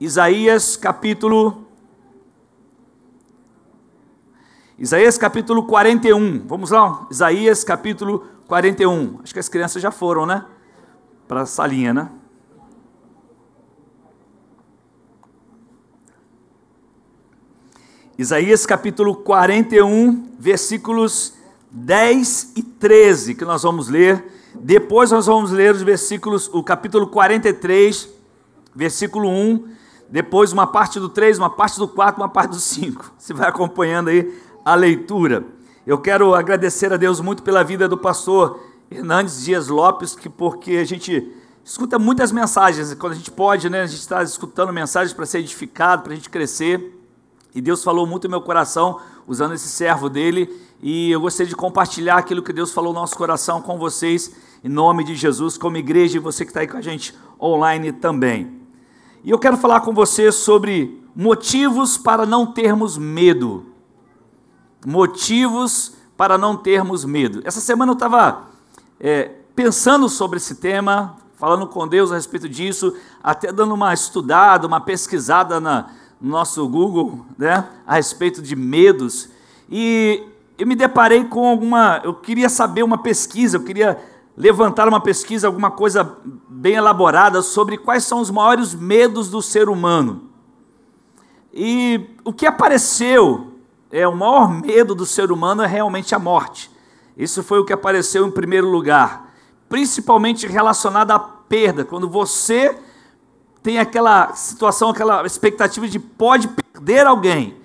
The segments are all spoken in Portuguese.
Isaías capítulo 41. Vamos lá? Isaías capítulo 41. Acho que as crianças já foram, né? Para a salinha, né? Isaías capítulo 41, versículos 10 e 13, que nós vamos ler. Depois nós vamos ler os versículos, o capítulo 43, versículo 1, depois uma parte do 3, uma parte do 4, uma parte do 5. Você vai acompanhando aí a leitura. Eu quero agradecer a Deus muito pela vida do pastor Hernandes Dias Lopes, porque a gente escuta muitas mensagens, quando a gente pode, né, a gente está escutando mensagens para ser edificado, para a gente crescer, e Deus falou muito no meu coração, usando esse servo dele, e eu gostaria de compartilhar aquilo que Deus falou no nosso coração com vocês, em nome de Jesus, como igreja, e você que está aí com a gente online também. E eu quero falar com você sobre motivos para não termos medo. Motivos para não termos medo. Essa semana eu estava pensando sobre esse tema, falando com Deus a respeito disso, até dando uma estudada, uma pesquisada no nosso Google, né, a respeito de medos. E eu me deparei com eu queria saber uma pesquisa, eu queria levantar uma pesquisa, alguma coisa bem elaborada sobre quais são os maiores medos do ser humano. E o que apareceu, o maior medo do ser humano é realmente a morte. Isso foi o que apareceu em primeiro lugar, principalmente relacionado à perda, quando você tem aquela situação, aquela expectativa de pode perder alguém.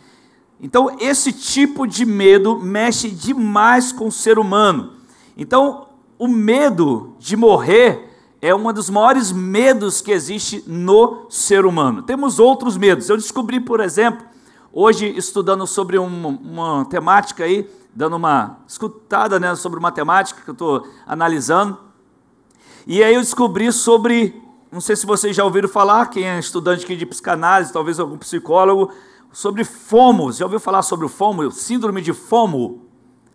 Então esse tipo de medo mexe demais com o ser humano. Então o medo de morrer é um dos maiores medos que existe no ser humano. Temos outros medos. Eu descobri, por exemplo, hoje estudando sobre uma temática aí, dando uma escutada, né, sobre uma temática que eu estou analisando, e aí eu descobri sobre, não sei se vocês já ouviram falar, quem é estudante aqui de psicanálise, talvez algum psicólogo, sobre FOMO. Já ouviu falar sobre o FOMO, síndrome de FOMO?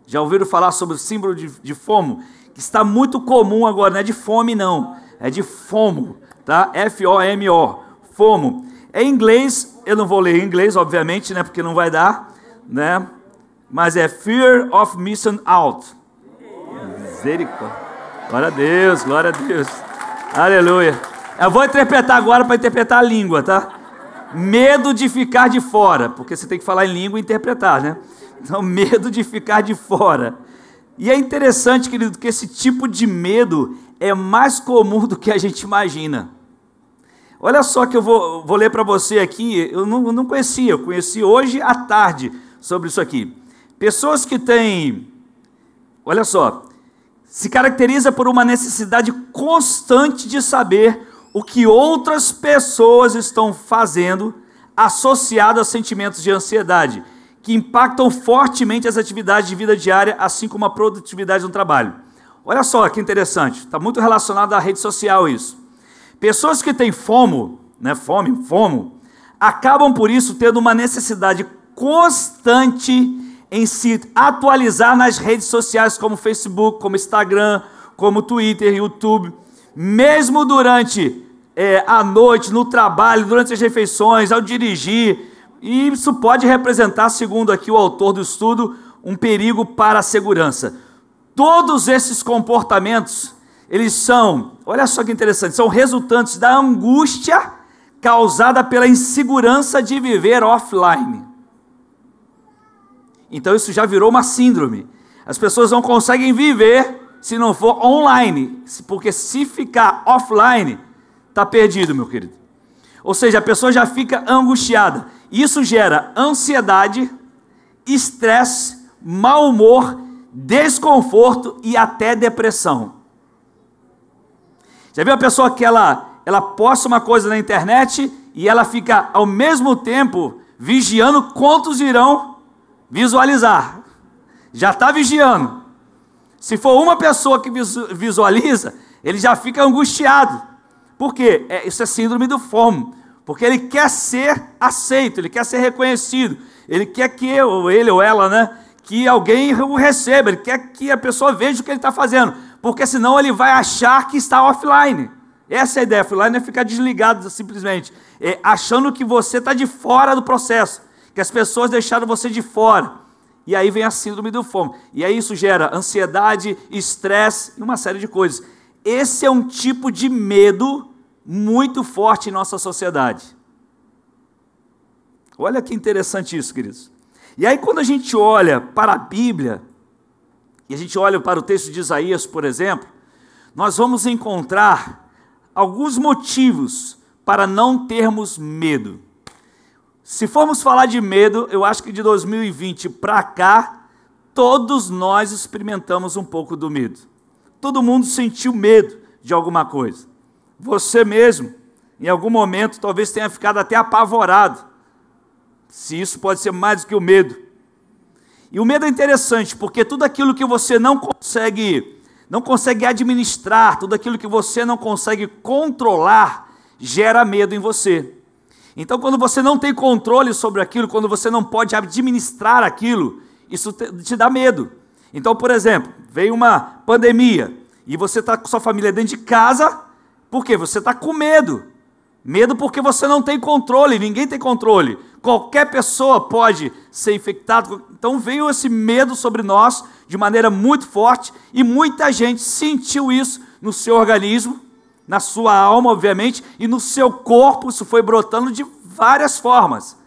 Já ouviram falar sobre o síndrome de FOMO? Que está muito comum agora, não é de fome não, é de FOMO, tá? F-O-M-O, FOMO. Em inglês, eu não vou ler em inglês, obviamente, né, porque não vai dar, né? Mas é Fear of Missing Out. Misericórdia. Glória a Deus, glória a Deus. Aleluia. Eu vou interpretar agora para interpretar a língua, tá? Medo de ficar de fora, porque você tem que falar em língua e interpretar, né? Então, medo de ficar de fora. E é interessante, querido, que esse tipo de medo é mais comum do que a gente imagina. Olha só que eu vou ler para você aqui, eu não conhecia, eu conheci hoje à tarde sobre isso aqui. Pessoas que têm, olha só, se caracteriza por uma necessidade constante de saber o que outras pessoas estão fazendo associado a sentimentos de ansiedade, que impactam fortemente as atividades de vida diária, assim como a produtividade no trabalho. Olha só que interessante, está muito relacionado à rede social isso. Pessoas que têm FOMO, né, FOMO, acabam por isso tendo uma necessidade constante em se atualizar nas redes sociais como Facebook, como Instagram, como Twitter, YouTube, mesmo durante a noite, no trabalho, durante as refeições, ao dirigir. E isso pode representar, segundo aqui o autor do estudo, um perigo para a segurança. Todos esses comportamentos, eles são, olha só que interessante, são resultantes da angústia causada pela insegurança de viver offline. Então isso já virou uma síndrome. As pessoas não conseguem viver se não for online, porque se ficar offline, está perdido, meu querido. Ou seja, a pessoa já fica angustiada. Isso gera ansiedade, estresse, mau humor, desconforto e até depressão. Já viu a pessoa que ela posta uma coisa na internet e ela fica ao mesmo tempo vigiando quantos irão visualizar? Já está vigiando. Se for uma pessoa que visualiza, ele já fica angustiado. Por quê? Isso é síndrome do FOMO. Porque ele quer ser aceito, ele quer ser reconhecido, ele quer que ele ou ela, né, que alguém o receba, ele quer que a pessoa veja o que ele está fazendo, porque senão ele vai achar que está offline, Essa é a ideia. Fui lá, não é ficar desligado simplesmente, achando que você está de fora do processo, que as pessoas deixaram você de fora. E aí vem a síndrome do FOMO. E aí isso gera ansiedade, estresse e uma série de coisas. Esse é um tipo de medo muito forte em nossa sociedade. Olha que interessante isso, queridos. E aí quando a gente olha para a Bíblia, e a gente olha para o texto de Isaías, por exemplo, nós vamos encontrar alguns motivos para não termos medo. Se formos falar de medo, eu acho que de 2020 para cá, todos nós experimentamos um pouco do medo. Todo mundo sentiu medo de alguma coisa. Você mesmo, em algum momento, talvez tenha ficado até apavorado. Se isso pode ser mais do que o medo. E o medo é interessante, porque tudo aquilo que você não consegue administrar, tudo aquilo que você não consegue controlar, gera medo em você. Então, quando você não tem controle sobre aquilo, quando você não pode administrar aquilo, isso te dá medo. Então, por exemplo, veio uma pandemia e você está com sua família dentro de casa, por quê? Você está com medo. Medo porque você não tem controle, ninguém tem controle. Qualquer pessoa pode ser infectada. Então veio esse medo sobre nós de maneira muito forte e muita gente sentiu isso no seu organismo, na sua alma, obviamente, e no seu corpo. Isso foi brotando de várias formas.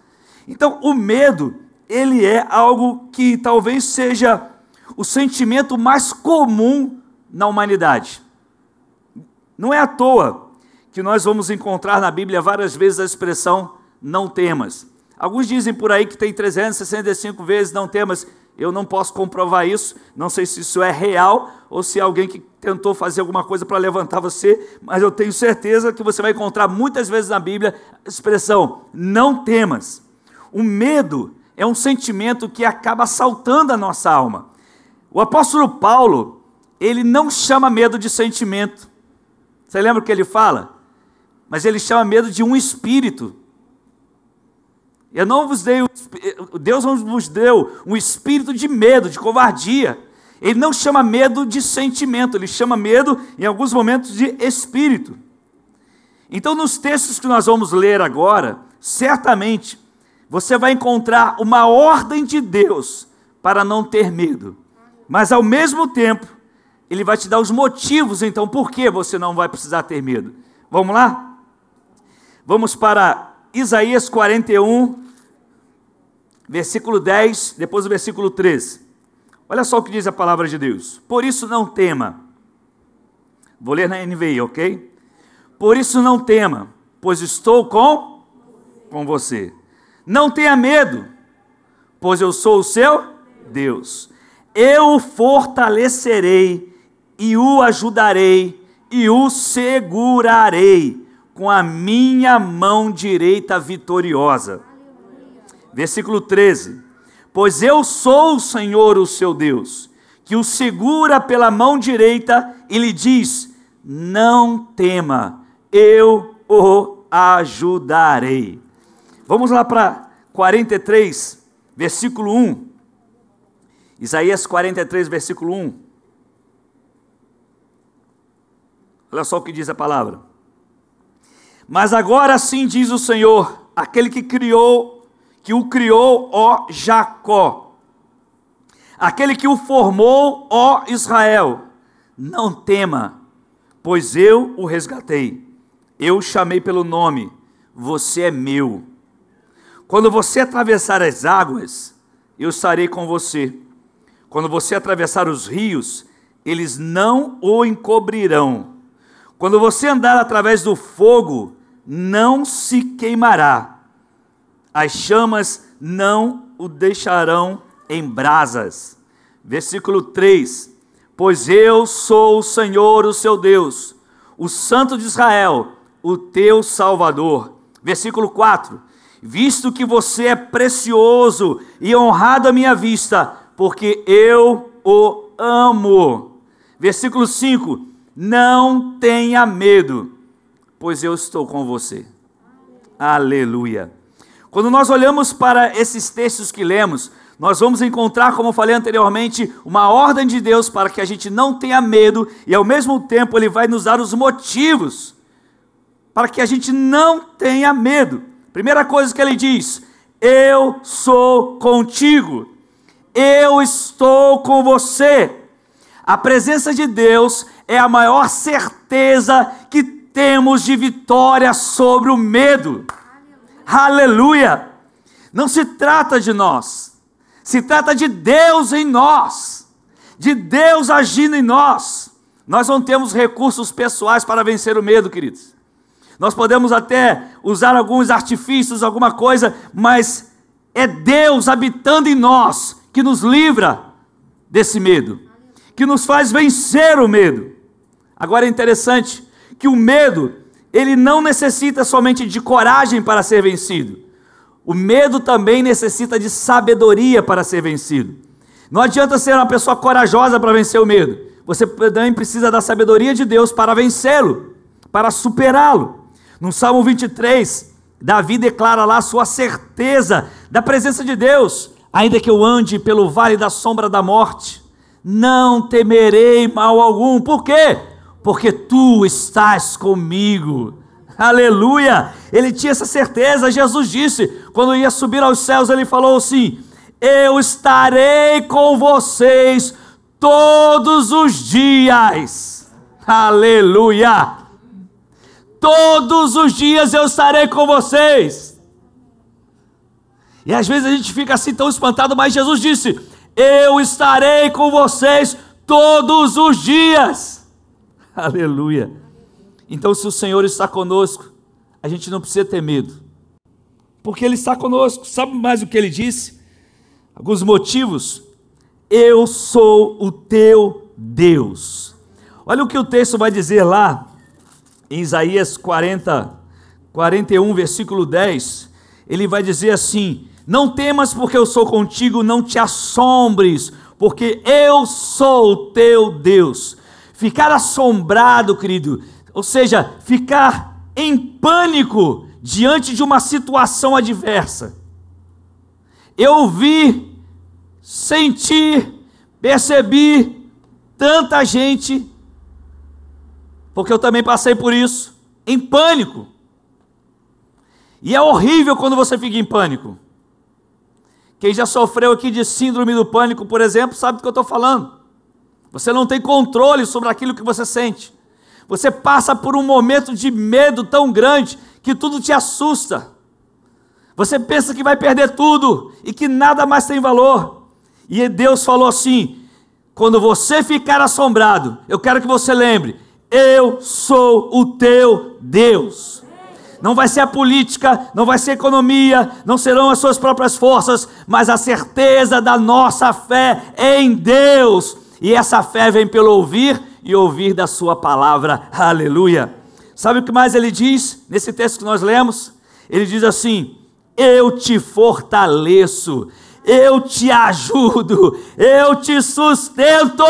Então o medo, ele é algo que talvez seja o sentimento mais comum na humanidade. Não é à toa que nós vamos encontrar na Bíblia várias vezes a expressão não temas. Alguns dizem por aí que tem 365 vezes não temas. Eu não posso comprovar isso, não sei se isso é real ou se é alguém que tentou fazer alguma coisa para levantar você, mas eu tenho certeza que você vai encontrar muitas vezes na Bíblia a expressão não temas. O medo é um sentimento que acaba assaltando a nossa alma. O apóstolo Paulo, ele não chama medo de sentimento. Você lembra o que ele fala? Mas ele chama medo de um espírito. Deus não vos deu um espírito de medo, de covardia. Ele não chama medo de sentimento, ele chama medo, em alguns momentos, de espírito. Então, nos textos que nós vamos ler agora, certamente, você vai encontrar uma ordem de Deus para não ter medo. Mas, ao mesmo tempo, Ele vai te dar os motivos, então, por que você não vai precisar ter medo. Vamos lá? Vamos para Isaías 41, versículo 10, depois o versículo 13. Olha só o que diz a palavra de Deus. Por isso não tema. Vou ler na NVI, ok? Por isso não tema, pois estou com você. Não tenha medo, pois eu sou o seu Deus. Eu o fortalecerei e o ajudarei e o segurarei com a minha mão direita vitoriosa. Versículo 13. Pois eu sou o Senhor, o seu Deus, que o segura pela mão direita e lhe diz: não tema, eu o ajudarei. Vamos lá para 43, versículo 1. Isaías 43, versículo 1. Olha só o que diz a palavra. Mas agora sim diz o Senhor, aquele que o criou, ó Jacó, aquele que o formou, ó Israel, não tema, pois eu o resgatei, eu o chamei pelo nome, você é meu. Quando você atravessar as águas, eu estarei com você. Quando você atravessar os rios, eles não o encobrirão. Quando você andar através do fogo, não se queimará. As chamas não o deixarão em brasas. Versículo 3. Pois eu sou o Senhor, o seu Deus, o Santo de Israel, o teu Salvador. Versículo 4. Visto que você é precioso e honrado à minha vista, porque eu o amo. Versículo 5. Não tenha medo, pois eu estou com você. Aleluia. Quando nós olhamos para esses textos que lemos, nós vamos encontrar, como eu falei anteriormente, uma ordem de Deus para que a gente não tenha medo e ao mesmo tempo Ele vai nos dar os motivos para que a gente não tenha medo. Primeira coisa que ele diz: eu sou contigo, eu estou com você. A presença de Deus é a maior certeza que temos de vitória sobre o medo. Aleluia! Não se trata de nós, se trata de Deus em nós, de Deus agindo em nós. Nós não temos recursos pessoais para vencer o medo, queridos. Nós podemos até usar alguns artifícios, alguma coisa, mas é Deus habitando em nós que nos livra desse medo, que nos faz vencer o medo. Agora é interessante que o medo, ele não necessita somente de coragem para ser vencido. O medo também necessita de sabedoria para ser vencido. Não adianta ser uma pessoa corajosa para vencer o medo. Você também precisa da sabedoria de Deus para vencê-lo, para superá-lo. No Salmo 23, Davi declara lá a sua certeza da presença de Deus. Ainda que eu ande pelo vale da sombra da morte, não temerei mal algum. Por quê? Porque tu estás comigo. Aleluia! Ele tinha essa certeza. Jesus disse, quando ia subir aos céus, ele falou assim: eu estarei com vocês todos os dias. Aleluia! Todos os dias eu estarei com vocês. E às vezes a gente fica assim tão espantado, mas Jesus disse: eu estarei com vocês todos os dias. Aleluia. Então, se o Senhor está conosco, a gente não precisa ter medo, porque Ele está conosco. Sabe mais o que Ele disse? Alguns motivos. Eu sou o teu Deus. Olha o que o texto vai dizer lá em Isaías 41, versículo 10. Ele vai dizer assim: não temas, porque eu sou contigo, não te assombres, porque eu sou o teu Deus. Ficar assombrado, querido, ou seja, ficar em pânico diante de uma situação adversa. Eu vi, senti, percebi tanta gente, porque eu também passei por isso, em pânico. E é horrível quando você fica em pânico. Quem já sofreu aqui de síndrome do pânico, por exemplo, sabe do que eu estou falando. Você não tem controle sobre aquilo que você sente. Você passa por um momento de medo tão grande que tudo te assusta. Você pensa que vai perder tudo e que nada mais tem valor. E Deus falou assim: quando você ficar assombrado, eu quero que você lembre, eu sou o teu Deus. Não vai ser a política, não vai ser a economia, não serão as suas próprias forças, mas a certeza da nossa fé em Deus. E essa fé vem pelo ouvir e ouvir da sua palavra. Aleluia. Sabe o que mais ele diz nesse texto que nós lemos? Ele diz assim: eu te fortaleço, eu te ajudo, eu te sustento.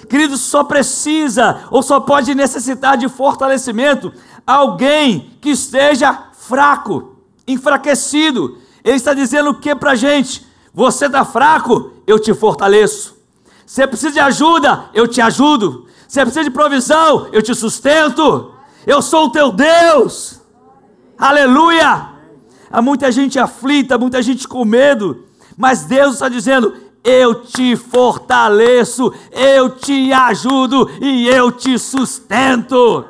Querido, só precisa ou só pode necessitar de fortalecimento alguém que esteja fraco, enfraquecido. Ele está dizendo o que para a gente? Você está fraco? Eu te fortaleço. Você precisa de ajuda? Eu te ajudo. Você precisa de provisão? Eu te sustento. Eu sou o teu Deus. Aleluia. Há muita gente aflita, muita gente com medo, mas Deus está dizendo: eu te fortaleço, eu te ajudo e eu te sustento.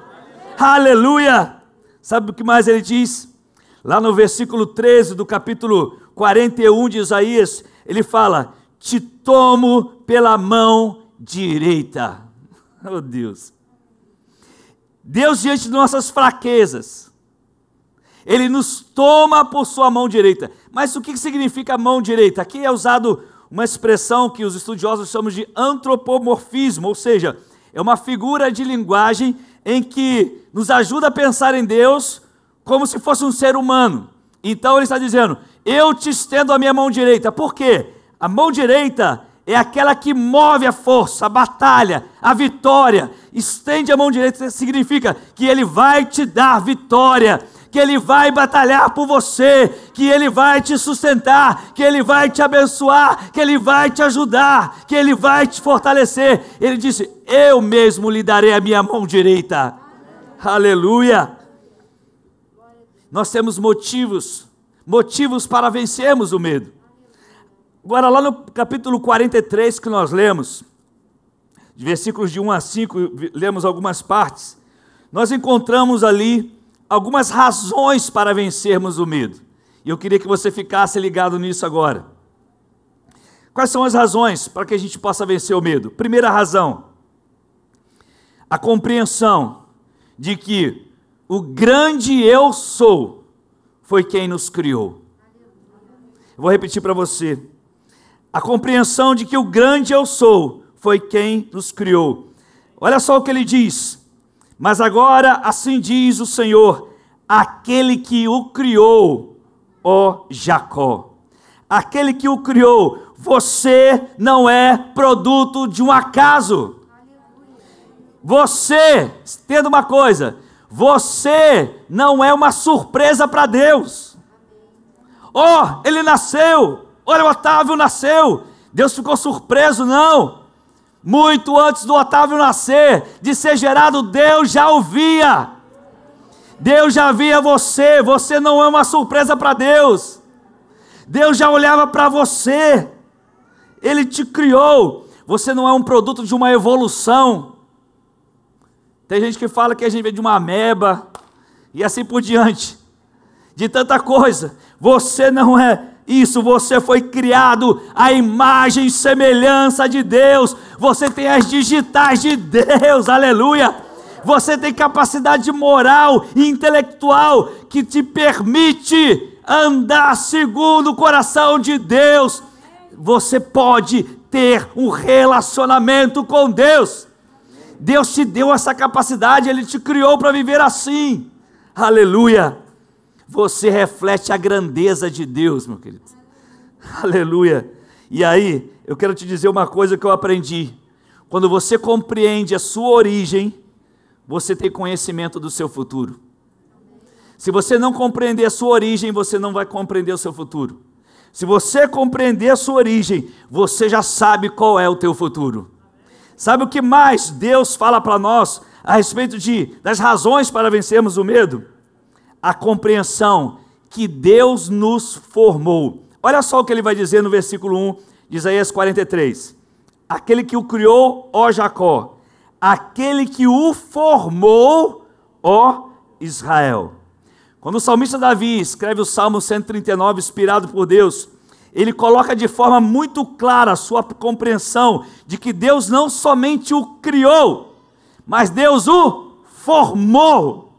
Aleluia. Sabe o que mais ele diz? Lá no versículo 13 do capítulo 41 de Isaías, ele fala: te tomo pela mão direita. Oh Deus. Deus, diante de nossas fraquezas, Ele nos toma por sua mão direita. Mas o que significa mão direita? Aqui é usado uma expressão que os estudiosos chamam de antropomorfismo, ou seja, é uma figura de linguagem em que nos ajuda a pensar em Deus como se fosse um ser humano. Então ele está dizendo: eu te estendo a minha mão direita. Por quê? A mão direita é aquela que move a força, a batalha, a vitória. Estende a mão direita significa que Ele vai te dar vitória, que Ele vai batalhar por você, que Ele vai te sustentar, que Ele vai te abençoar, que Ele vai te ajudar, que Ele vai te fortalecer. Ele disse: eu mesmo lhe darei a minha mão direita. Aleluia! Nós temos motivos para vencermos o medo. Agora, lá no capítulo 43 que nós lemos, de versículos de 1 a 5, lemos algumas partes, nós encontramos ali algumas razões para vencermos o medo. E eu queria que você ficasse ligado nisso agora. Quais são as razões para que a gente possa vencer o medo? Primeira razão, a compreensão de que o grande eu sou foi quem nos criou. Eu vou repetir para você. A compreensão de que o grande eu sou foi quem nos criou. Olha só o que ele diz. Mas agora assim diz o Senhor, aquele que o criou, ó Jacó. Aquele que o criou, você não é produto de um acaso. Você, entenda uma coisa, você não é uma surpresa para Deus. Oh, ele nasceu, olha, o Otávio nasceu, Deus ficou surpreso, não. Muito antes do Otávio nascer, de ser gerado, Deus já o via. Deus já via você, você não é uma surpresa para Deus. Deus já olhava para você, Ele te criou, você não é um produto de uma evolução. Tem gente que fala que a gente veio de uma ameba, e assim por diante, de tanta coisa. Você não é isso, você foi criado à imagem e semelhança de Deus, você tem as digitais de Deus, aleluia. Você tem capacidade moral e intelectual que te permite andar segundo o coração de Deus. Você pode ter um relacionamento com Deus. Deus te deu essa capacidade, Ele te criou para viver assim. Aleluia. Você reflete a grandeza de Deus, meu querido. Aleluia. E aí, eu quero te dizer uma coisa que eu aprendi. Quando você compreende a sua origem, você tem conhecimento do seu futuro. Se você não compreender a sua origem, você não vai compreender o seu futuro. Se você compreender a sua origem, você já sabe qual é o teu futuro. Sabe o que mais Deus fala para nós a respeito das razões para vencermos o medo? A compreensão que Deus nos formou. Olha só o que ele vai dizer no versículo 1 de Isaías 43. Aquele que o criou, ó Jacó, aquele que o formou, ó Israel. Quando o salmista Davi escreve o Salmo 139, inspirado por Deus, ele coloca de forma muito clara a sua compreensão de que Deus não somente o criou, mas Deus o formou.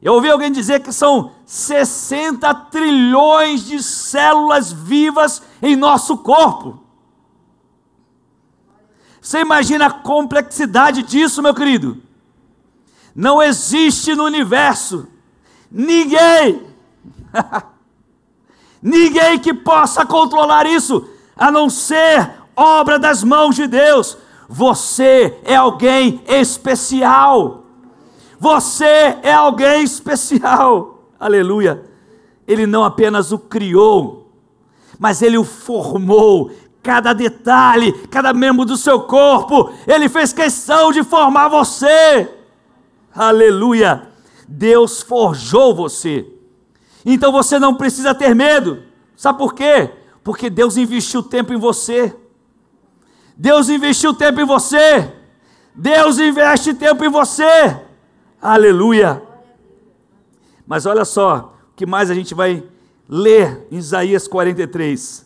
Eu ouvi alguém dizer que são 60 trilhões de células vivas em nosso corpo. Você imagina a complexidade disso, meu querido? Não existe no universo ninguém que possa controlar isso, a não ser obra das mãos de Deus. Você é alguém especial. Você é alguém especial. Aleluia. Ele não apenas o criou, mas Ele o formou. Cada detalhe, cada membro do seu corpo, Ele fez questão de formar você. Aleluia. Deus forjou você. Então você não precisa ter medo. Sabe por quê? Porque Deus investiu tempo em você. Deus investiu tempo em você. Deus investe tempo em você. Aleluia. Mas olha só, o que mais a gente vai ler em Isaías 43.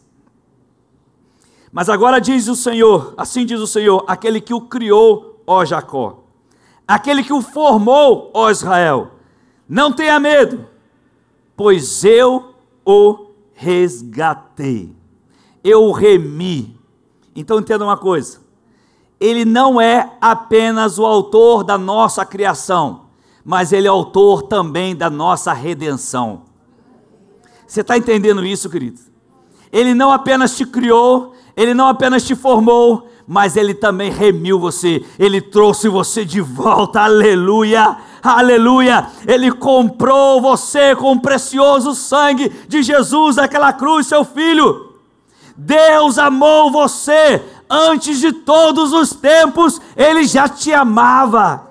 Mas agora diz o Senhor, assim diz o Senhor, aquele que o criou, ó Jacó, aquele que o formou, ó Israel, não tenha medo, pois eu o resgatei, eu o remi. Então entenda uma coisa, Ele não é apenas o autor da nossa criação, mas Ele é autor também da nossa redenção. Você está entendendo isso, querido? Ele não apenas te criou, Ele não apenas te formou, mas Ele também remiu você, Ele trouxe você de volta, aleluia, aleluia. Ele comprou você com o precioso sangue de Jesus, aquela cruz, seu Filho. Deus amou você, antes de todos os tempos, Ele já te amava.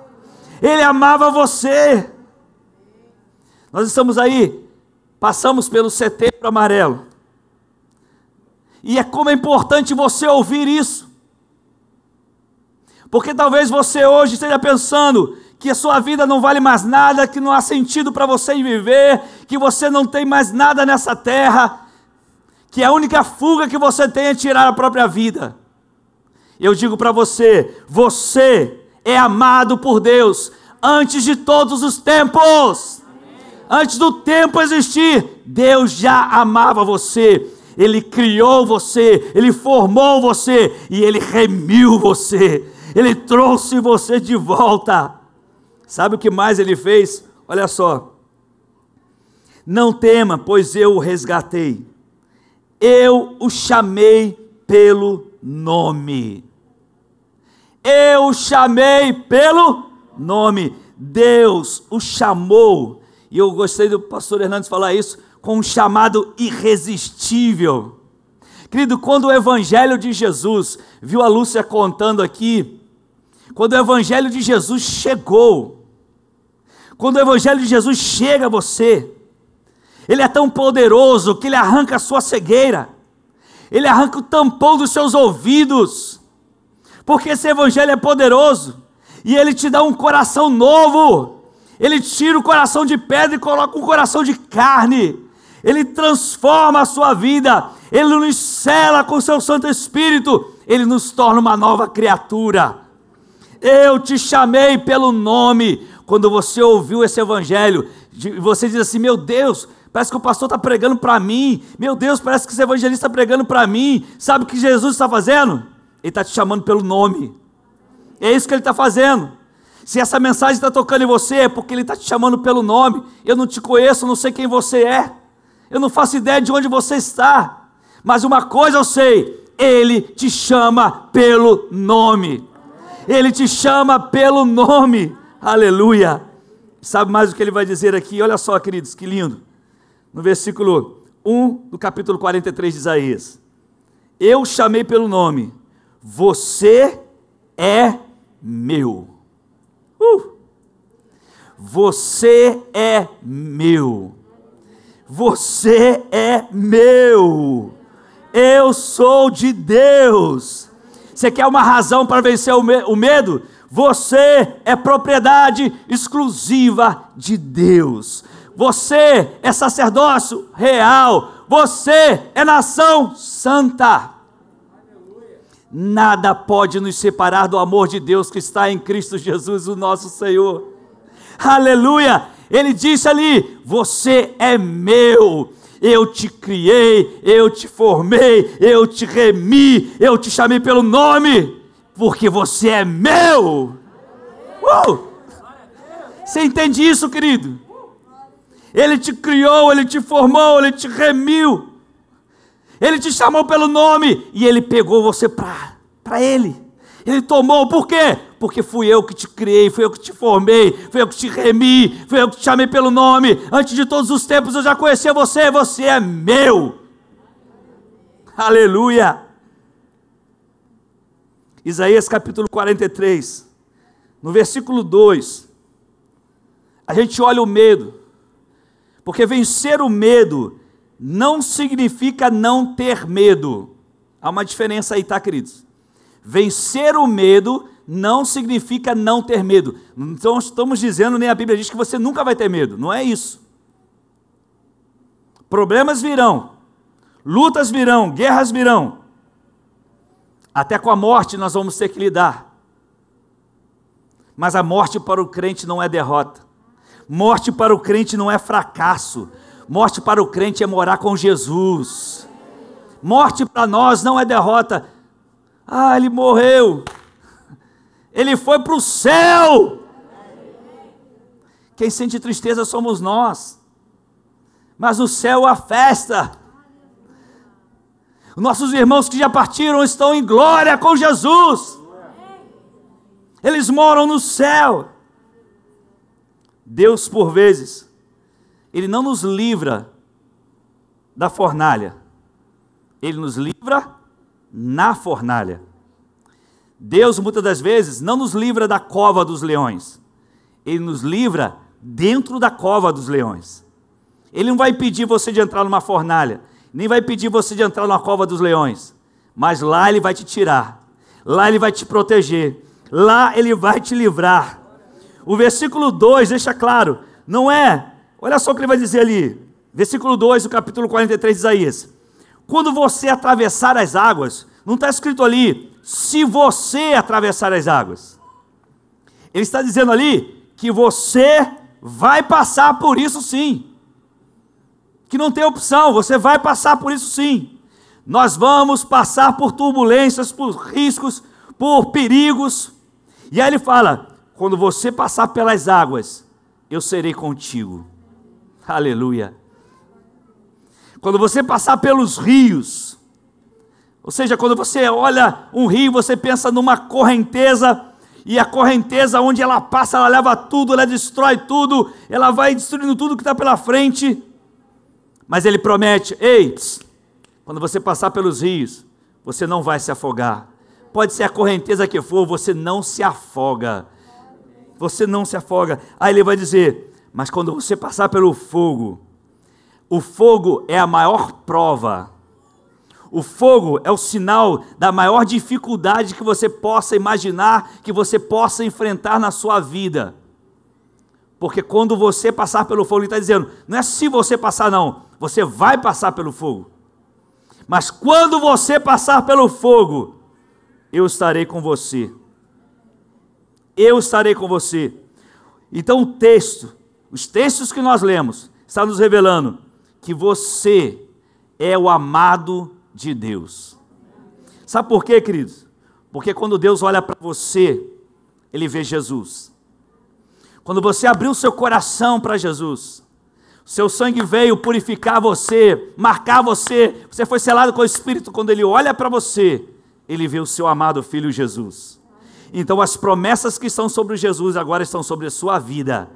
Ele amava você. Nós estamos aí, passamos pelo Setembro Amarelo. E como é importante você ouvir isso. Porque talvez você hoje esteja pensando que a sua vida não vale mais nada, que não há sentido para você viver, que você não tem mais nada nessa terra, que a única fuga que você tem é tirar a própria vida. Eu digo para você, você é amado por Deus antes de todos os tempos. Antes do tempo existir, Deus já amava você. Ele criou você, Ele formou você e Ele remiu você. Ele trouxe você de volta. Sabe o que mais Ele fez? Olha só. Não tema, pois eu o resgatei. Eu o chamei pelo nome. Eu o chamei pelo nome. Deus o chamou. E eu gostei do pastor Hernandes falar isso, com um chamado irresistível. Querido, quando o Evangelho de Jesus, viu a Lúcia contando aqui, quando o Evangelho de Jesus chegou, quando o Evangelho de Jesus chega a você, ele é tão poderoso que ele arranca a sua cegueira, ele arranca o tampão dos seus ouvidos, porque esse Evangelho é poderoso, e ele te dá um coração novo. Ele tira o coração de pedra e coloca um coração de carne. Ele transforma a sua vida. Ele nos sela com o seu Santo Espírito. Ele nos torna uma nova criatura. Eu te chamei pelo nome. Quando você ouviu esse evangelho, você diz assim, meu Deus, parece que o pastor está pregando para mim. Meu Deus, parece que esse evangelista está pregando para mim. Sabe o que Jesus está fazendo? Ele está te chamando pelo nome. É isso que ele está fazendo. Se essa mensagem está tocando em você, é porque Ele está te chamando pelo nome. Eu não te conheço, não sei quem você é. Eu não faço ideia de onde você está. Mas uma coisa eu sei, Ele te chama pelo nome. Ele te chama pelo nome. Aleluia. Sabe mais o que Ele vai dizer aqui? Olha só, queridos, que lindo. No versículo 1 do capítulo 43 de Isaías. Eu chamei pelo nome. Você é meu. Você é meu. Você é meu. Eu sou de Deus. Você quer uma razão para vencer o medo? Você é propriedade exclusiva de Deus. Você é sacerdócio real. Você é nação santa. Nada pode nos separar do amor de Deus que está em Cristo Jesus, o nosso Senhor. Aleluia! Ele disse ali, você é meu. Eu te criei, eu te formei, eu te remi, eu te chamei pelo nome, porque você é meu. Você entende isso, querido? Ele te criou, Ele te formou, Ele te remiu. Ele te chamou pelo nome e Ele pegou você para Ele. Ele tomou, por quê? Porque fui eu que te criei, fui eu que te formei, fui eu que te remi, fui eu que te chamei pelo nome. Antes de todos os tempos eu já conhecia você, você é meu. Aleluia. Isaías capítulo 43, no versículo 2, a gente olha o medo, porque vencer o medo não significa não ter medo. Há uma diferença aí, tá, queridos? Vencer o medo não significa não ter medo. Então estamos dizendo, nem a Bíblia diz que você nunca vai ter medo. Não é isso. Problemas virão, lutas virão, guerras virão. Até com a morte nós vamos ter que lidar. Mas a morte para o crente não é derrota. Morte para o crente não é fracasso. Morte para o crente é morar com Jesus. Morte para nós não é derrota. Ah, ele morreu. Ele foi para o céu. Quem sente tristeza somos nós. Mas no céu há festa. Nossos irmãos que já partiram estão em glória com Jesus. Eles moram no céu. Deus, por vezes, Ele não nos livra da fornalha. Ele nos livra na fornalha. Deus, muitas das vezes, não nos livra da cova dos leões. Ele nos livra dentro da cova dos leões. Ele não vai impedir você de entrar numa fornalha, nem vai impedir você de entrar numa cova dos leões, mas lá Ele vai te tirar, lá Ele vai te proteger, lá Ele vai te livrar. O versículo 2 deixa claro, não é, olha só o que ele vai dizer ali, versículo 2 do capítulo 43 de Isaías: quando você atravessar as águas, não está escrito ali, se você atravessar as águas. Ele está dizendo ali, que você vai passar por isso sim, que não tem opção, você vai passar por isso sim. Nós vamos passar por turbulências, por riscos, por perigos, e aí ele fala, quando você passar pelas águas, eu serei contigo. Aleluia. Quando você passar pelos rios, ou seja, quando você olha um rio, você pensa numa correnteza, e a correnteza onde ela passa, ela leva tudo, ela destrói tudo, ela vai destruindo tudo que está pela frente, mas ele promete, ei, quando você passar pelos rios, você não vai se afogar, pode ser a correnteza que for, você não se afoga, você não se afoga. Aí ele vai dizer, mas quando você passar pelo fogo, o fogo é a maior prova, o fogo é o sinal da maior dificuldade que você possa imaginar, que você possa enfrentar na sua vida, porque quando você passar pelo fogo, ele está dizendo, não é se você passar não, você vai passar pelo fogo, mas quando você passar pelo fogo, eu estarei com você, eu estarei com você. Então os textos que nós lemos, está nos revelando que você é o amado de Deus. Sabe por quê, queridos? Porque quando Deus olha para você, Ele vê Jesus. Quando você abriu seu coração para Jesus, seu sangue veio purificar você, marcar você, você foi selado com o Espírito, quando Ele olha para você, Ele vê o seu amado Filho Jesus. Então as promessas que estão sobre Jesus agora estão sobre a sua vida.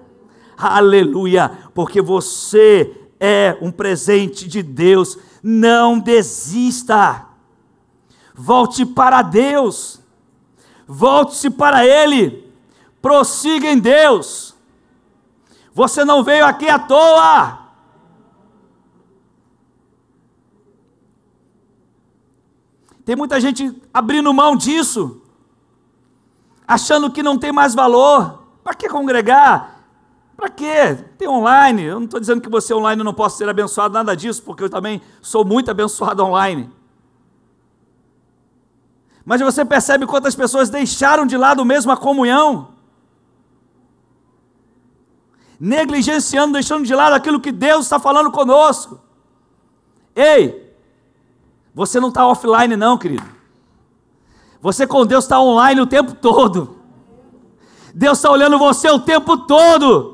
Aleluia, porque você é um presente de Deus. Não desista, volte para Deus, volte-se para Ele, prossiga em Deus. Você não veio aqui à toa. Tem muita gente abrindo mão disso, achando que não tem mais valor. Para que congregar? Para quê? Tem online. Eu não estou dizendo que você online não possa ser abençoado, nada disso, porque eu também sou muito abençoado online. Mas você percebe quantas pessoas deixaram de lado mesmo a comunhão, negligenciando, deixando de lado aquilo que Deus está falando conosco. Ei, você não está offline não, querido. Você com Deus está online o tempo todo. Deus está olhando você o tempo todo.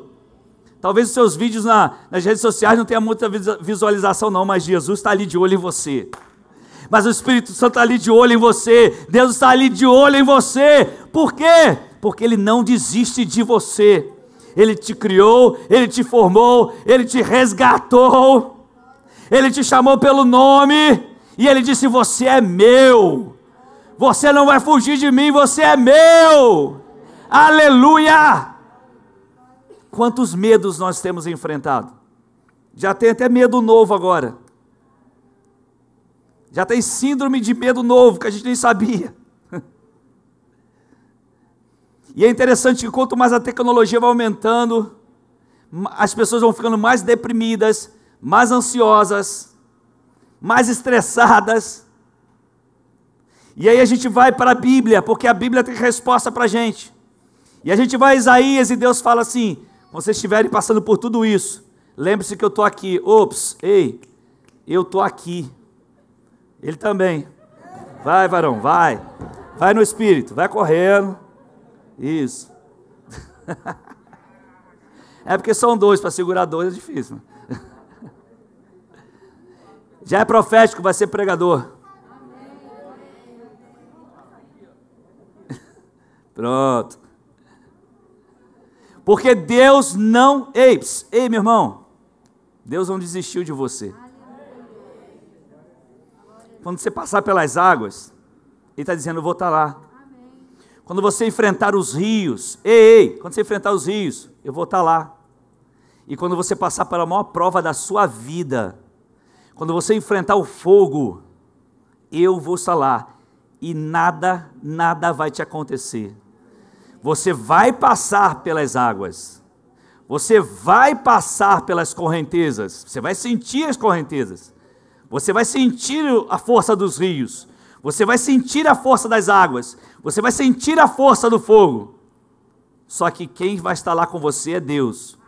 Talvez os seus vídeos nas redes sociais não tenham muita visualização não, mas Jesus está ali de olho em você. Mas o Espírito Santo está ali de olho em você. Deus está ali de olho em você. Por quê? Porque Ele não desiste de você. Ele te criou, Ele te formou, Ele te resgatou, Ele te chamou pelo nome, e Ele disse, você é meu. Você não vai fugir de mim, você é meu. Aleluia! Quantos medos nós temos enfrentado? Já tem até medo novo agora. Já tem síndrome de medo novo que a gente nem sabia. E é interessante que quanto mais a tecnologia vai aumentando, as pessoas vão ficando mais deprimidas, mais ansiosas, mais estressadas. E aí a gente vai para a Bíblia, porque a Bíblia tem resposta para a gente. E a gente vai a Isaías e Deus fala assim, quando vocês estiverem passando por tudo isso, lembre-se que eu estou aqui. Ops, ei, eu estou aqui. Ele também. Vai, varão, vai. Vai no Espírito, vai correndo. Isso. É porque são dois, para segurar dois é difícil. Já é profético, vai ser pregador. Pronto. Porque Deus não... Ei, meu irmão, Deus não desistiu de você. Quando você passar pelas águas, Ele está dizendo, eu vou estar lá. Quando você enfrentar os rios, ei, quando você enfrentar os rios, eu vou estar lá. E quando você passar pela maior prova da sua vida, quando você enfrentar o fogo, eu vou estar lá. E nada vai te acontecer. Você vai passar pelas águas. Você vai passar pelas correntezas. Você vai sentir as correntezas. Você vai sentir a força dos rios. Você vai sentir a força das águas. Você vai sentir a força do fogo. Só que quem vai estar lá com você é Deus,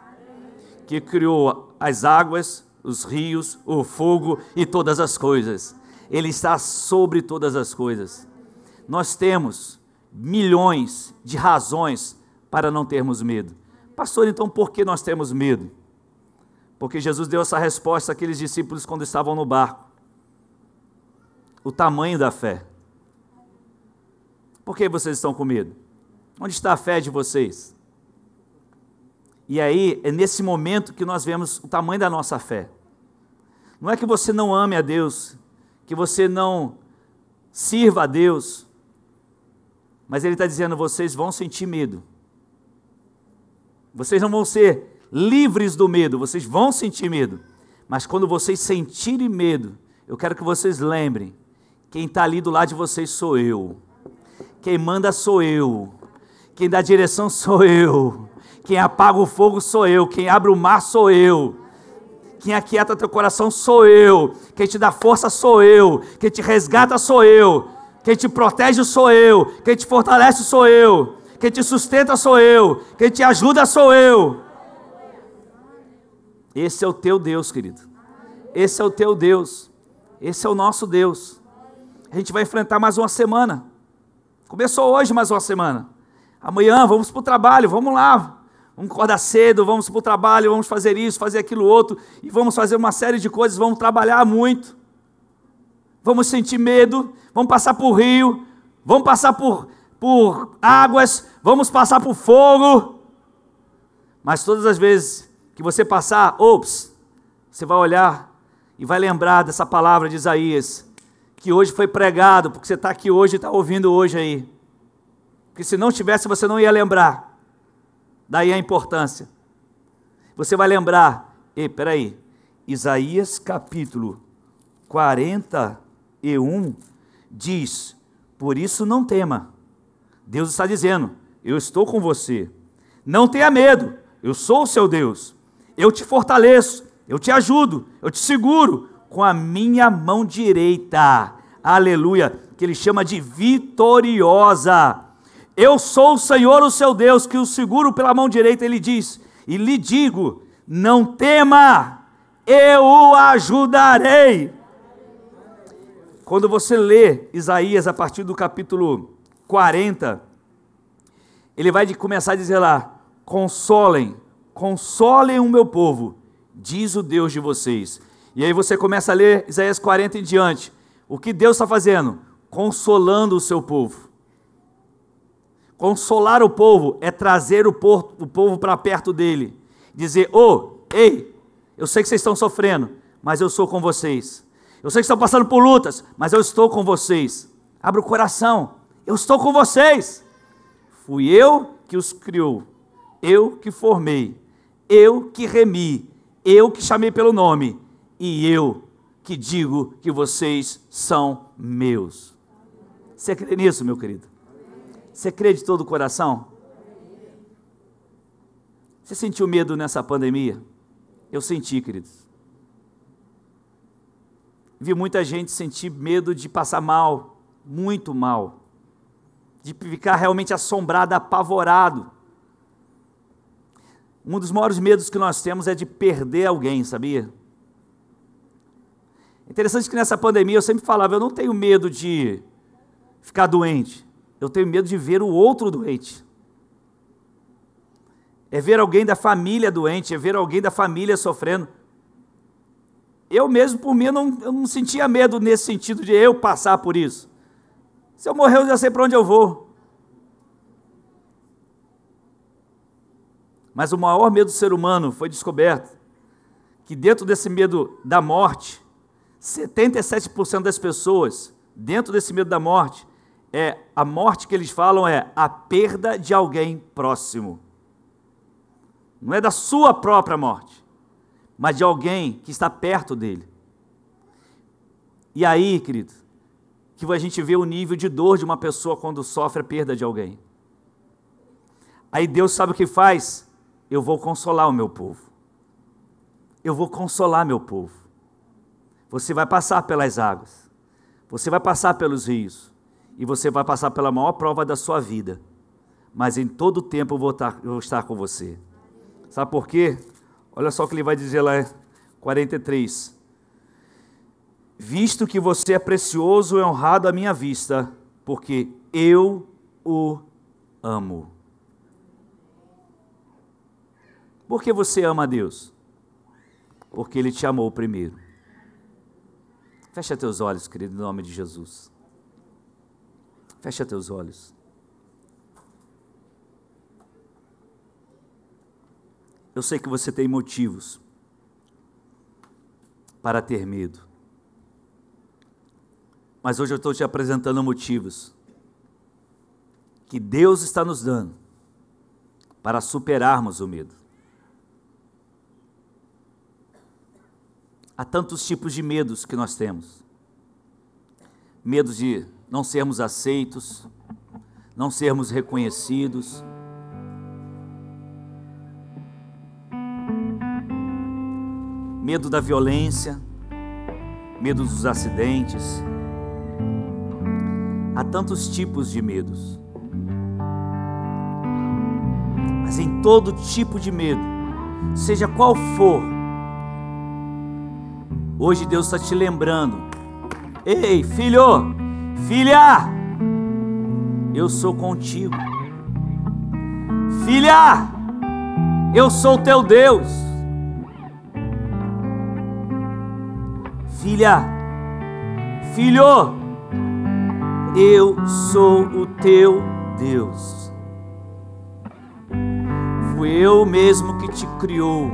que criou as águas, os rios, o fogo e todas as coisas. Ele está sobre todas as coisas. Nós temos milhões de razões para não termos medo. Pastor, então por que nós temos medo? Porque Jesus deu essa resposta àqueles discípulos quando estavam no barco. O tamanho da fé. Por que vocês estão com medo? Onde está a fé de vocês? E aí, é nesse momento que nós vemos o tamanho da nossa fé. Não é que você não ame a Deus, que você não sirva a Deus, mas Ele está dizendo, vocês vão sentir medo. Vocês não vão ser livres do medo, vocês vão sentir medo. Mas quando vocês sentirem medo, eu quero que vocês lembrem, quem está ali do lado de vocês sou eu. Quem manda sou eu. Quem dá direção sou eu. Quem apaga o fogo sou eu. Quem abre o mar sou eu. Quem aquieta teu coração sou eu. Quem te dá força sou eu. Quem te resgata sou eu. Quem te protege sou eu. Quem te fortalece sou eu. Quem te sustenta sou eu. Quem te ajuda sou eu. Esse é o teu Deus, querido. Esse é o teu Deus. Esse é o nosso Deus. A gente vai enfrentar mais uma semana. Começou hoje mais uma semana. Amanhã vamos para o trabalho, vamos lá. Vamos acordar cedo, vamos para o trabalho, vamos fazer isso, fazer aquilo outro. E vamos fazer uma série de coisas, vamos trabalhar muito. Vamos sentir medo, vamos passar por rio, vamos passar por águas, vamos passar por fogo. Mas todas as vezes que você passar, você vai olhar e vai lembrar dessa palavra de Isaías, que hoje foi pregado, porque você está aqui hoje e está ouvindo hoje aí. Porque se não tivesse, você não ia lembrar. Daí a importância. Você vai lembrar, peraí, Isaías capítulo 41 diz, por isso não tema. Deus está dizendo, eu estou com você. Não tenha medo, eu sou o seu Deus. Eu te fortaleço, eu te ajudo, eu te seguro com a minha mão direita. Aleluia, que ele chama de vitoriosa. Eu sou o Senhor, o seu Deus, que o seguro pela mão direita, ele diz, e lhe digo, não tema, eu o ajudarei. Quando você lê Isaías a partir do capítulo 40, ele vai começar a dizer lá, consolem o meu povo, diz o Deus de vocês. E aí você começa a ler Isaías 40 em diante, o que Deus está fazendo? Consolando o seu povo. Consolar o povo é trazer o povo para perto dele. Dizer, ei, eu sei que vocês estão sofrendo, mas eu sou com vocês. Eu sei que estão passando por lutas, mas eu estou com vocês. Abra o coração, eu estou com vocês. Fui eu que os criou, eu que formei, eu que remi, eu que chamei pelo nome, e eu que digo que vocês são meus. Você crê nisso, meu querido? Você crê de todo o coração? Você sentiu medo nessa pandemia? Eu senti, queridos. Vi muita gente sentir medo de passar mal, muito mal, de ficar realmente assombrado, apavorado. Um dos maiores medos que nós temos é de perder alguém, sabia? Interessante que nessa pandemia eu sempre falava, eu não tenho medo de ficar doente, eu tenho medo de ver o outro doente. É ver alguém da família doente, é ver alguém da família sofrendo. Eu mesmo, por mim, eu não sentia medo nesse sentido de eu passar por isso. Se eu morrer, eu já sei para onde eu vou. Mas o maior medo do ser humano foi descoberto, que dentro desse medo da morte, 77% das pessoas, dentro desse medo da morte, a morte que eles falam é a perda de alguém próximo. Não é da sua própria morte, mas de alguém que está perto dele. E aí, querido, que a gente vê o nível de dor de uma pessoa quando sofre a perda de alguém. Aí Deus sabe o que faz? Eu vou consolar o meu povo. Eu vou consolar meu povo. Você vai passar pelas águas. Você vai passar pelos rios. E você vai passar pela maior prova da sua vida. Mas em todo o tempo eu vou estar com você. Sabe por quê? Olha só o que ele vai dizer lá, 43. Visto que você é precioso e honrado à minha vista, porque eu o amo. Por que você ama a Deus? Porque Ele te amou primeiro. Fecha teus olhos, querido, em nome de Jesus. Fecha teus olhos. Eu sei que você tem motivos para ter medo. Mas hoje eu estou te apresentando motivos que Deus está nos dando para superarmos o medo. Há tantos tipos de medos que nós temos. Medo de não sermos aceitos, não sermos reconhecidos. Medo da violência, medo dos acidentes. Há tantos tipos de medos. Mas em todo tipo de medo, seja qual for, hoje Deus está te lembrando. Ei, filho, filha, eu sou contigo. Filha, eu sou teu Deus. Filha, filho, eu sou o teu Deus. Fui eu mesmo que te criou.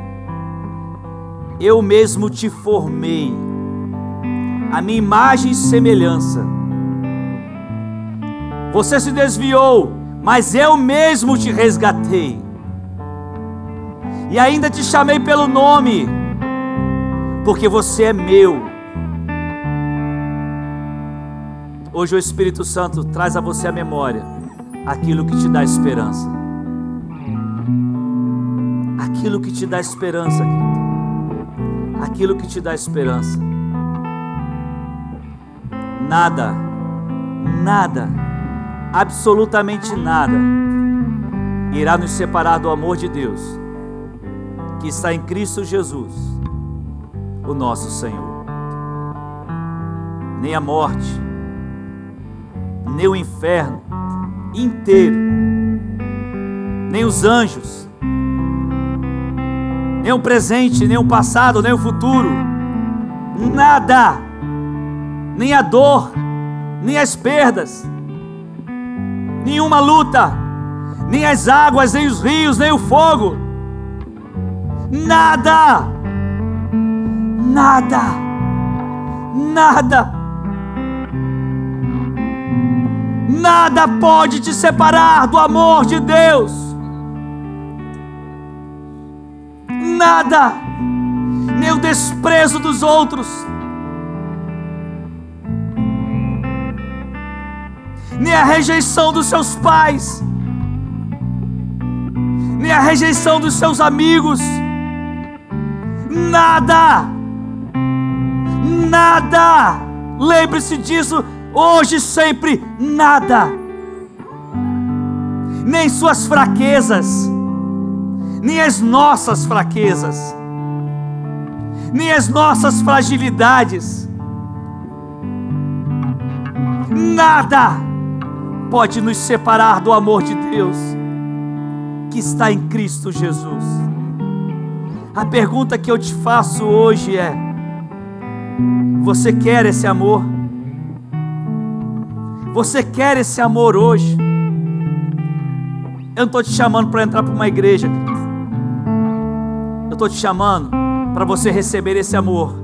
Eu mesmo te formei, a minha imagem e semelhança. Você se desviou, mas eu mesmo te resgatei. E ainda te chamei pelo nome, porque você é meu. Hoje o Espírito Santo traz a você a memória aquilo que te dá esperança. Aquilo que te dá esperança, querido. Aquilo que te dá esperança. Nada, nada, absolutamente nada irá nos separar do amor de Deus que está em Cristo Jesus, o nosso Senhor. Nem a morte, nem o inferno inteiro, nem os anjos, nem o presente, nem o passado, nem o futuro, nada, nem a dor, nem as perdas, nenhuma luta, nem as águas, nem os rios, nem o fogo, nada, nada, nada, nada pode te separar do amor de Deus. Nada, nem o desprezo dos outros, nem a rejeição dos seus pais, nem a rejeição dos seus amigos, nada, nada, lembre-se disso hoje e sempre, nada, nem suas fraquezas, nem as nossas fraquezas, nem as nossas fragilidades, nada pode nos separar do amor de Deus que está em Cristo Jesus. A pergunta que eu te faço hoje é: você quer esse amor? Você quer esse amor hoje? Eu não estou te chamando para entrar para uma igreja, querido. Eu estou te chamando para você receber esse amor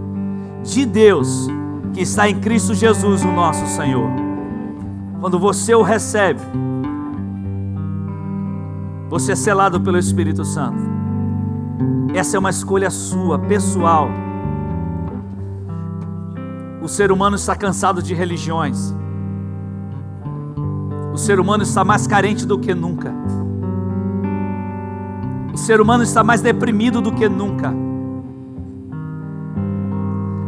de Deus que está em Cristo Jesus, o nosso Senhor. quando você o recebe, você é selado pelo Espírito Santo. Essa é uma escolha sua, pessoal. O ser humano está cansado de religiões. O ser humano está mais carente do que nunca. O ser humano está mais deprimido do que nunca.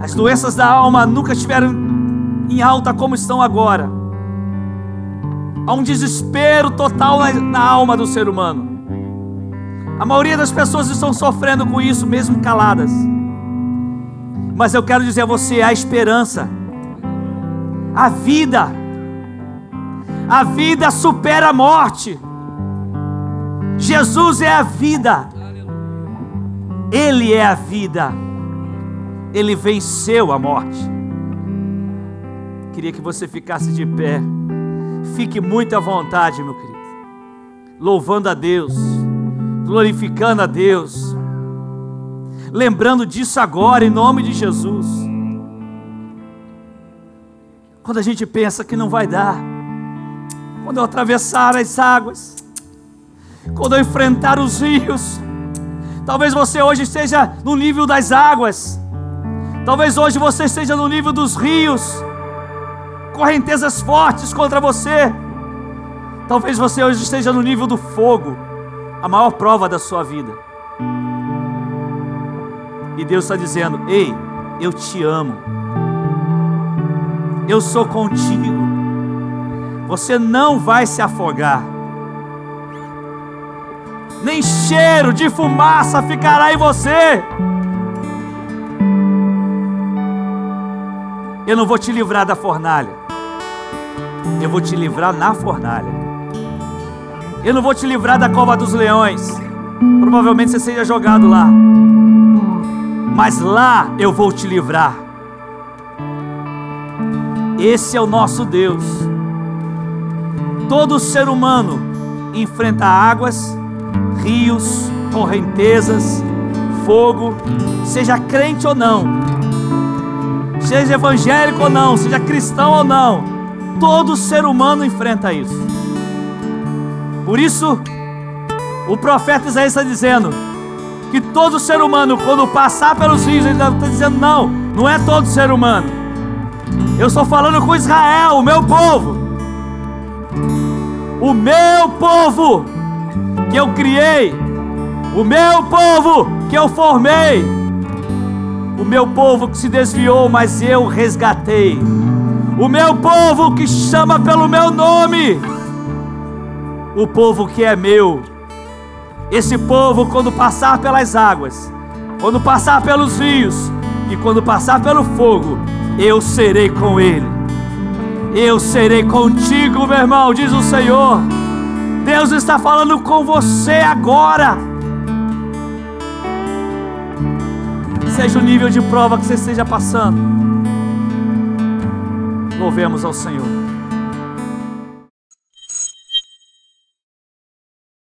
As doenças da alma nunca estiveram em alta como estão agora. Há um desespero total na alma do ser humano. A maioria das pessoas estão sofrendo com isso, mesmo caladas. Mas eu quero dizer a você, a esperança, a vida supera a morte. Jesus é a vida. Ele é a vida. Ele venceu a morte. Queria que você ficasse de pé. Fique muito à vontade, meu querido, louvando a Deus, glorificando a Deus, lembrando disso agora, em nome de Jesus. Quando a gente pensa que não vai dar, quando eu atravessar as águas, quando eu enfrentar os rios, talvez você hoje esteja no nível das águas, talvez hoje você esteja no nível dos rios, correntezas fortes contra você. Talvez você hoje esteja no nível do fogo, a maior prova da sua vida. E Deus está dizendo: ei, eu te amo, eu sou contigo, você não vai se afogar, nem cheiro de fumaça ficará em você. Eu não vou te livrar da fornalha, eu vou te livrar na fornalha. Eu não vou te livrar da cova dos leões, provavelmente você seja jogado lá, mas lá eu vou te livrar. Esse é o nosso Deus. Todo ser humano enfrenta águas, rios, correntezas, fogo, seja crente ou não, seja evangélico ou não, seja cristão ou não, todo ser humano enfrenta isso. Por isso, o profeta Isaías está dizendo que todo ser humano, quando passar pelos rios, ele está dizendo: não, não é todo ser humano. Eu estou falando com Israel, o meu povo. O meu povo que eu criei, o meu povo que eu formei, o meu povo que se desviou, mas eu resgatei, o meu povo que chama pelo meu nome, o povo que é meu. Esse povo, quando passar pelas águas, quando passar pelos rios e quando passar pelo fogo, eu serei com ele. Eu serei contigo, meu irmão, diz o Senhor. Deus está falando com você agora. Seja o nível de prova que você esteja passando, louvemos ao Senhor.